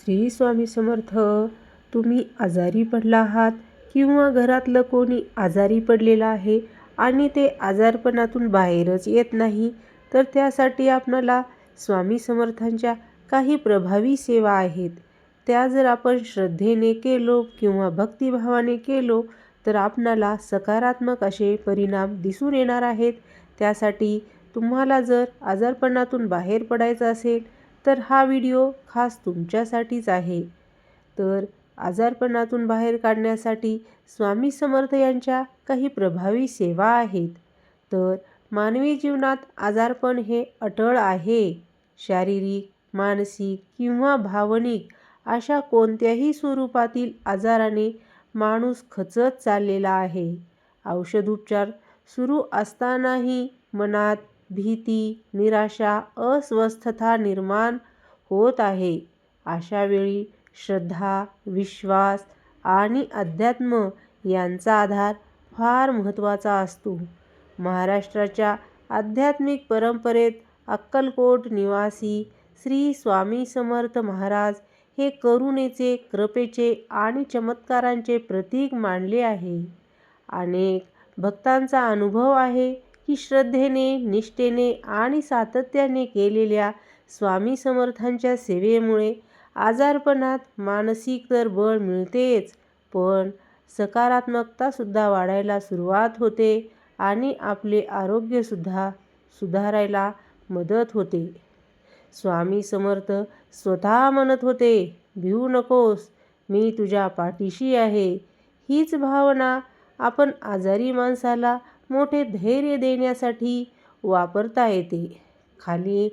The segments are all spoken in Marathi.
श्री स्वामी समर्थ. तुम्ही आजारी पडला आहात किंवा घरातलं कोणी आजारी पडलेलं आहे आणि ते आजारपणातून बाहेरच येत नाही, तर त्यासाठी आपणाला स्वामी समर्थांच्या काही प्रभावी सेवा आहेत. त्या जर आपण श्रद्धेने केलो किंवा भक्तिभावाने केलो तर आपणाला सकारात्मक असे परिणाम दिसून येणार आहेत. त्यासाठी तुम्हाला जर आजारपणातून बाहेर पडायचं असेल तर हा व्हिडिओ खास तुमच्यासाठीच आहे. तर आजारपणातून बाहेर काढण्यासाठी स्वामी समर्थ यांच्या काही प्रभावी सेवा आहेत. तर मानवी जीवनात आजारपण हे अटळ आहे. शारीरिक, मानसिक किंवा भावनिक अशा कोणत्याही स्वरूपातील आजाराने माणूस खचत चाललेला आहे. औषधोपचार सुरू असतानाही मनात भीती, निराशा, अस्वस्थता निर्माण होत आहे. अशा वेळी श्रद्धा, विश्वास आणि अध्यात्म यांचा आधार फार महत्त्वाचा असतो. महाराष्ट्राच्या आध्यात्मिक परंपरेत अक्कलकोट निवासी श्री स्वामी समर्थ महाराज हे करुणेचे, कृपेचे आणि चमत्कारांचे प्रतीक मानले आहे. अनेक भक्तांचा अनुभव आहे की श्रद्धेने, निष्ठेने आणि सातत्याने केलेल्या स्वामी समर्थांच्या सेवेमुळे आजारपणात मानसिक तर बळ मिळतेच, पण सकारात्मकतासुद्धा वाढायला सुरुवात होते आणि आपले आरोग्यसुद्धा सुधारायला मदत होते. स्वामी समर्थ स्वतः म्हणत होते, भिवू नकोस, मी तुझ्या पाठीशी आहे. हीच भावना आपण आजारी माणसाला मोठे धैर्य देण्यासाठी वापरता येते. खाली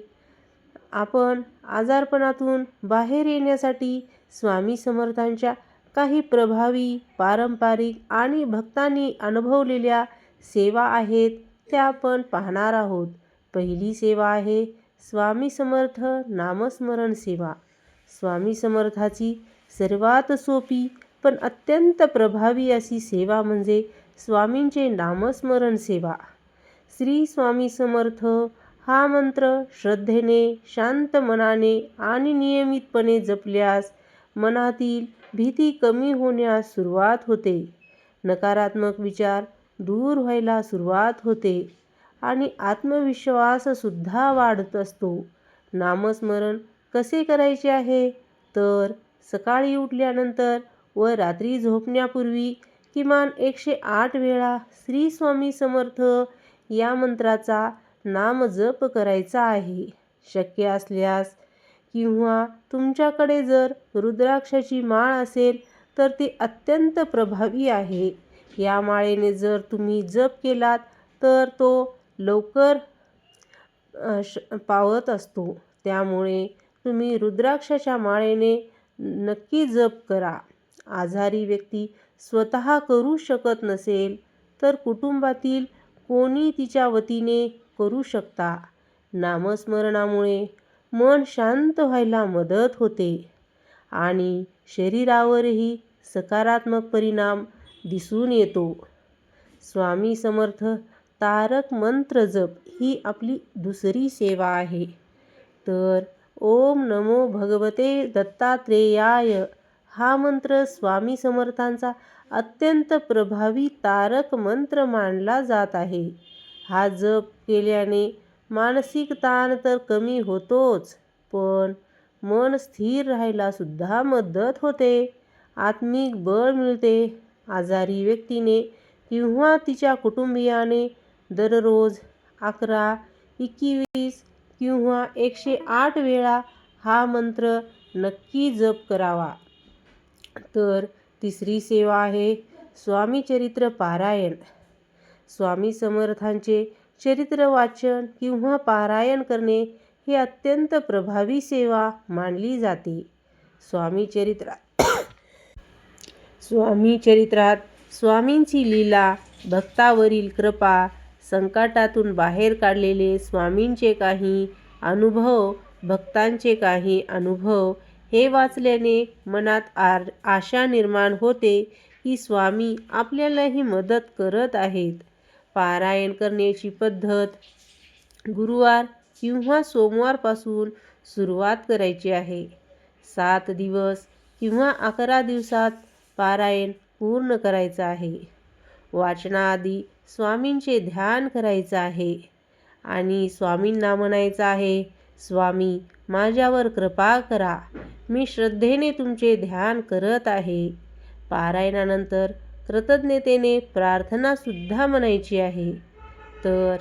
आपण आजारपणातून बाहेर येण्यासाठी स्वामी समर्थांच्या काही प्रभावी, पारंपरिक आणि भक्तांनी अनुभवलेल्या सेवा आहेत, त्या आपण पाहणार आहोत. पहिली सेवा आहे स्वामी समर्थ नामस्मरण सेवा. स्वामी समर्थाची सर्वात सोपी पण अत्यंत प्रभावी अशी सेवा म्हणजे स्वामींचे नामस्मरण सेवा. श्री स्वामी समर्थ हा मंत्र श्रद्धेने, शांत मनाने आणि नियमितपणे जपल्यास मनातील भीती कमी होण्यास सुरुवात होते, नकारात्मक विचार दूर व्हायला सुरुवात होते आणि आत्मविश्वाससुद्धा वाढत असतो. नामस्मरण कसे करायचे आहे? तर सकाळी उठल्यानंतर व रात्री झोपण्यापूर्वी किमान 108 वेळा श्री स्वामी समर्थ या मंत्राचा नामजप करायचा आहे. शक्य असल्यास किंवा तुमच्याकडे जर रुद्राक्षाची माळ असेल तर ती अत्यंत प्रभावी आहे. या माळेने जर तुम्ही जप केलात तर तो लवकर पावत असतो. त्यामुळे तुम्ही रुद्राक्षाच्या माळेने नक्की जप करा. आजारी व्यक्ती स्वतः करू शकत नसेल तर कुटुंबातील कोणी तिच्या वतीने करू शकता. नामस्मरणामुळे मन शांत व्हायला मदत होते आणि शरीरावरही सकारात्मक परिणाम दिसून येतो. स्वामी समर्थ तारक मंत्र जप ही आपली दुसरी सेवा आहे. तर ओम नमो भगवते दत्तात्रेयाय हा मंत्र स्वामी समर्थांचा अत्यंत प्रभावी तारक मंत्र मानला जात आहे. हा जप केल्याने मानसिक ताण तर कमी होतोच, पण मन स्थिर राहायला सुद्धा मदत होते, आत्मिक बळ मिळते. आजारी व्यक्तीने किंवा तिच्या कुटुंबियाने दररोज 11, 21 किंवा 108 वेळा हा मंत्र नक्की जप करावा. तर तिसरी सेवा आहे स्वामी चरित्र पारायण. स्वामी समर्थांचे चरित्र वाचन किंवा पारायण करणे ही अत्यंत प्रभावी सेवा मानली जाते. स्वामी चरित्रात स्वामींची लीला, भक्तावरील कृपा, संकटातून बाहेर काढलेले स्वामींचे काही अनुभव, भक्तांचे काही अनुभव हे वाचल्याने मनात आशा निर्माण होते की स्वामी आपल्यालाही मदत करत आहेत. पारायण करण्याची पद्धत गुरुवार किंवा सोमवारपासून सुरुवात करायची आहे. 7 दिवस किंवा 11 दिवसात पारायण पूर्ण करायचं आहे. वाचनाआधी स्वामींचे ध्यान करायचं आहे आणि स्वामींना म्हणायचं आहे, स्वामी माझ्यावर कृपा करा, मी श्रद्धेने तुमचे ध्यान करत आहे. पारायणानंतर कृतज्ञतेने प्रार्थनासुद्धा म्हणायची आहे. तर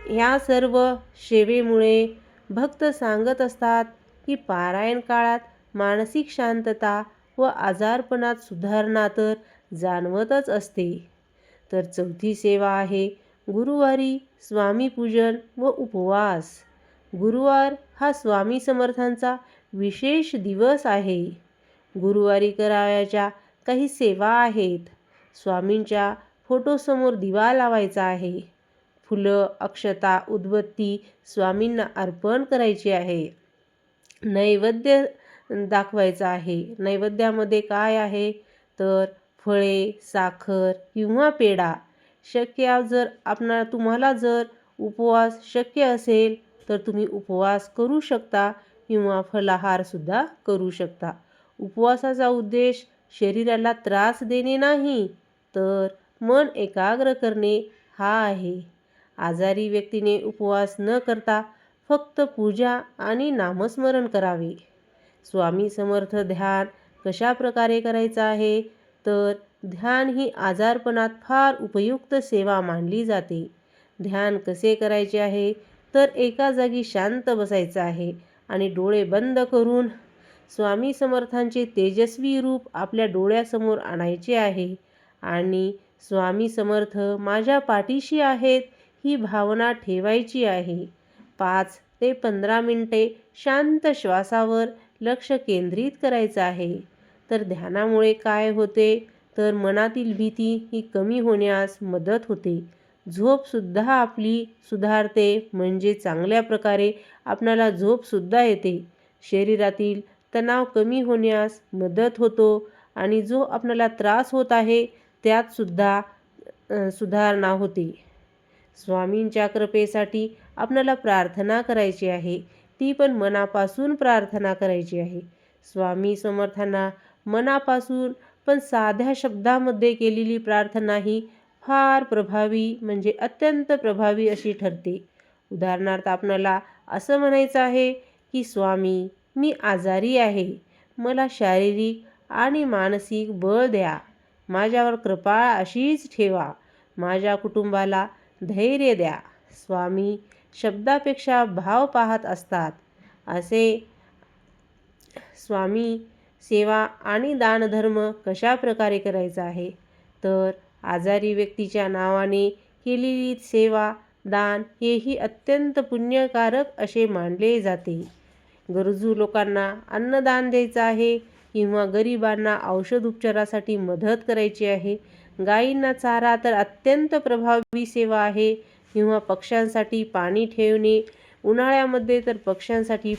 ह्या सर्व सेवेमुळे भक्त सांगत असतात की पारायण काळात मानसिक शांतता व आजारपणात सुधारणा तर जाणवतच असते. तर चौथी सेवा आहे गुरुवारी स्वामीपूजन व उपवास. गुरुवार हा स्वामी समर्थांचा विशेष दिवस आहे. गुरुवारी करावयाच्या काही सेवा आहेत. स्वामींच्या फोटोसमोर दिवा लावायचा आहे. फुलं, अक्षता, उदबत्ती स्वामींना अर्पण करायची आहे. नैवेद्य दाखवायचा आहे. नैवेद्यामध्ये काय आहे तर फळे, साखर किंवा पेढा. तुम्हाला जर उपवास शक्य असेल तर तुम्ही उपवास करू शकता किंवा फलाहारसुद्धा करू शकता. उपवासाचा उद्देश शरीराला त्रास देणे नाही, तर मन एकाग्र करणे हा आहे. आजारी व्यक्तीने उपवास न करता फक्त पूजा आणि नामस्मरण करावे. स्वामी समर्थ ध्यान कशा प्रकारे करायचं आहे तर ध्यान ही आजारपणात फार उपयुक्त सेवा मानली जाते. ध्यान कसे करायचे आहे तर एका जागी शांत बसायचं आहे आणि डोळे बंद करून स्वामी समर्थांचे तेजस्वी रूप आपल्या डोळ्यासमोर आणायचे आहे आणि स्वामी समर्थ माझ्या पाठीशी आहेत ही भावना ठेवायची आहे. 5 ते 15 मिनिटे शांत श्वासावर लक्ष केंद्रित करायचं आहे. तर ध्यानामुळे काय होते तर मनातील भीती ही कमी होण्यास मदत होते. झोपसुद्धा आपली सुधारते, म्हणजे चांगल्या प्रकारे आपणाला झोपसुद्धा येते. शरीरातील तणाव कमी होण्यास मदत होतो आणि जो आपल्याला त्रास होत आहे त्यातसुद्धा सुधारणा होते. स्वामींच्या कृपेसाठी आपल्याला प्रार्थना करायची आहे, ती पण मनापासून प्रार्थना करायची आहे. स्वामी समर्थांना मनापासून पण साध्या शब्दामध्ये केलेली प्रार्थना ही फार प्रभावी, म्हणजे अत्यंत प्रभावी अशी ठरते. उदाहरणार्थ आपल्याला असं म्हणायचं आहे की स्वामी मी आजारी आहे, मला शारीरिक आणि मानसिक बळ द्या, माझ्यावर कृपा अशीच ठेवा, माझ्या कुटुंबाला धैर्य द्या. स्वामी शब्दापेक्षा भाव पाहत असतात. असे स्वामी सेवा आणि दानधर्म कशा प्रकारे करायचा आहे तर आजारी व्यक्तीच्या नावाने केलेली सेवा, दान हेही अत्यंत पुण्यकारक असे मानले जाते. गरजू लोकांना अन्नदान द्यायचं आहे किंवा गरिबांना औषध उपचारासाठी मदत करायची आहे. गायींना चारा तर अत्यंत प्रभावी सेवा आहे किंवा पक्ष्यांसाठी पाणी ठेवणे, उन्हाळ्यामध्ये तर पक्ष्यांसाठी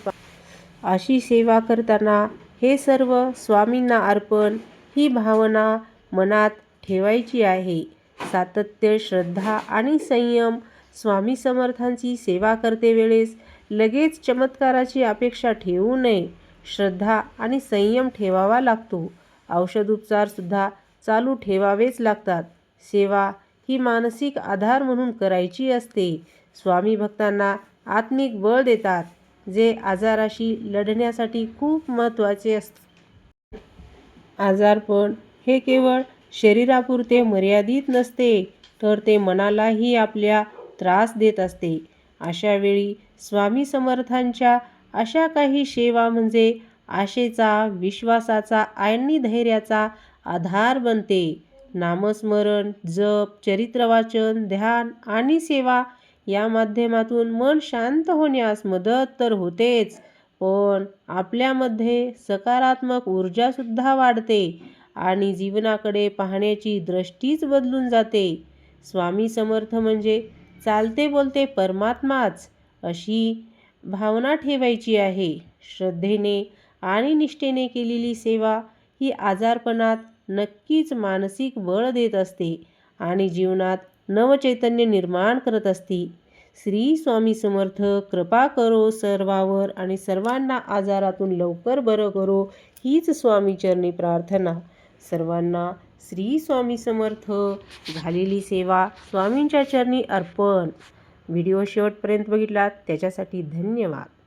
अशी सेवा करताना हे सर्व स्वामींना अर्पण ही भावना मनात ठेवायची आहे. सातत्य, श्रद्धा आणि संयम. स्वामी समर्थांची सेवा करते वेळेस लगेच चमत्काराची अपेक्षा ठेवू नये. श्रद्धा आणि संयम ठेवावा लागतो. औषधोपचारसुद्धा चालू ठेवावेच लागतात. सेवा ही मानसिक आधार म्हणून करायची असते. स्वामी भक्तांना आत्मिक बळ देतात, जे आजाराशी लढण्यासाठी खूप महत्त्वाचे असते. आजारपण हे केवळ शरीरापुरते मर्यादित नसते, तर ते मनालाही आपल्या त्रास देत असते. अशा वेळी स्वामी समर्थांच्या अशा काही सेवा म्हणजे आशेचा, विश्वासाचा आणि धैर्याचा आधार बनते. नामस्मरण, जप, चरित्रवाचन, ध्यान आणि सेवा या माध्यमातून मन शांत होण्यास मदत तर होतेच, पण आपल्यामध्ये सकारात्मक ऊर्जासुद्धा वाढते आणि जीवनाकडे पाहण्याची दृष्टीच बदलून जाते. स्वामी समर्थ म्हणजे चालते बोलते परमात्माच अशी भावना ठेवायची आहे. श्रद्धेने आणि निष्ठेने केलेली सेवा ही आजारपणात नक्कीच मानसिक बळ देत असते आणि जीवनात नवचैतन्य निर्माण करत असते. श्री स्वामी समर्थ कृपा करो सर्वावर आणि सर्वांना आजारातून लवकर बरं करो हीच स्वामीचरणी प्रार्थना. सर्वांना श्री स्वामी समर्थ. झालेली सेवा स्वामींच्या चरणी अर्पण. व्हिडिओ शेवटपर्यंत बघितलात त्याच्यासाठी धन्यवाद.